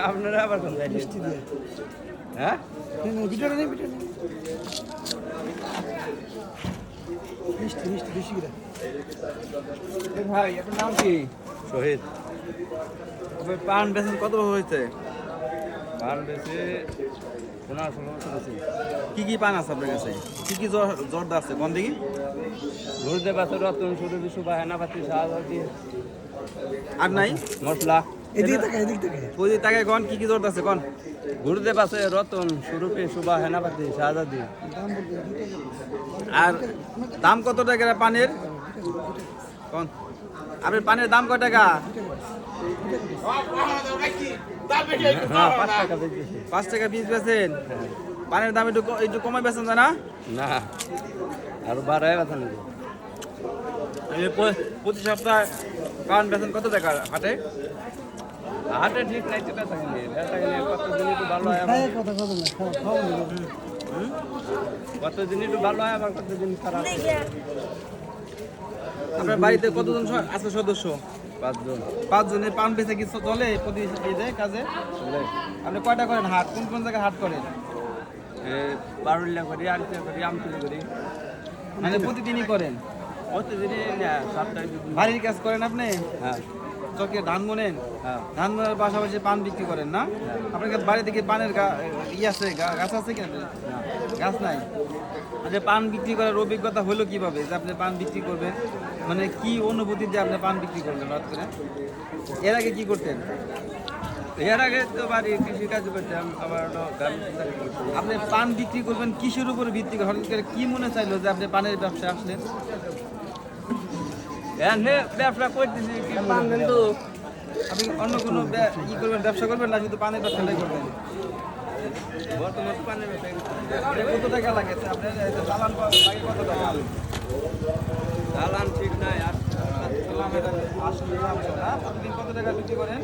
আপনারা আবার কোন জায়গায়? মিষ্টি দিয়ে হ্যাঁ ভিতরে নেই মিষ্টি মিষ্টি বেশি করে ভাই আপনার নাম কি? শহীদ আপনি পান বেচেন কত হয়েছে? পান বেশি 15-16 বছর আছে। কি কি পান আছে আপনার কাছে? কি কি জর্দা আছে কোন দিকে? ঘুরতে পাশে রতন শুরু সুবা হেনাপাতি শাহবাতি আর নাই মশলা এদিকে থেকে ওই যে তাকে কোন কি কি জর্দা আছে কোন? ঘুরতে পাশে রতন সুরুপি সুবা হেনাপাতি শাহজাদি দাম বলতে আর দাম কত টাকা পানের? কোন আপনার পানের দাম কত টাকা? হ্যাঁ 5 টাকা বেশি 5 টাকা পিস বেচেন। পানের দাম একটু কমাই বেচেন যায় না? না আর বাড়ায় কথা নেই এই প্রতি সপ্তাহে পান বেচেন কত টাকা হাটে? হাটে ঠিক নাই তো কথা নেই ব্যথা গেলে কত দিন একটু ভালো হয় আবার খায় কথা কথা না খাওয়া কত দিন একটু ভালো হয় আবার কত দিন খারাপ আপনার বাড়িতে কতজন আছে সদস্য? 5 জন 5 জনের পান বেচে কিছু চলে প্রতি ঈদে কাজে? আপনি কয়টা করেন হাট? কোন কোন জায়গায় হাট করেন? বারুলিয়া করি আড়িয়া করি আমতুলি করি মানে প্রতিদিনই করেন? প্রতিদিনই না সপ্তাহে দুদিন বাড়ির কাজ করেন আপনি? হ্যাঁ চকে ধান বোনেন? হ্যাঁ ধান বোনার পাশাপাশি পান বিক্রি করেন না? আপনার কাছে বাড়ি থেকে পানের আছে গাছ আছে কি? গাছ নাই। আচ্ছা পান বিক্রি করার অভিজ্ঞতা হলো কিভাবে যে আপনি পান বিক্রি করবেন? মানে কি অনুভূতি যে আপনি পান বিক্রি করবেন হঠাৎ করে? এর আগে কি করতেন? এর আগে তো বাড়ি কৃষি কাজ করতাম আবার আপনি পান বিক্রি করবেন কিসের উপরে ভিত্তি করে? হঠাৎ করে কি মনে চাইলো যে আপনি পানের ব্যবসায় আসলেন? এনে ব্যবসা করতেছি কি পান কিন্তু আপনি অন্য কোনো ই করবেন, ব্যবসা করবেন না শুধু পানের ব্যবসাটাই করবেন? বর্তমান পানের ব্যবসা এটা কত টাকা লাগে আপনার? চালান লাগে কত টাকা? চালান ঠিক নাই আর প্রতিদিন কত টাকা বিক্রি করেন?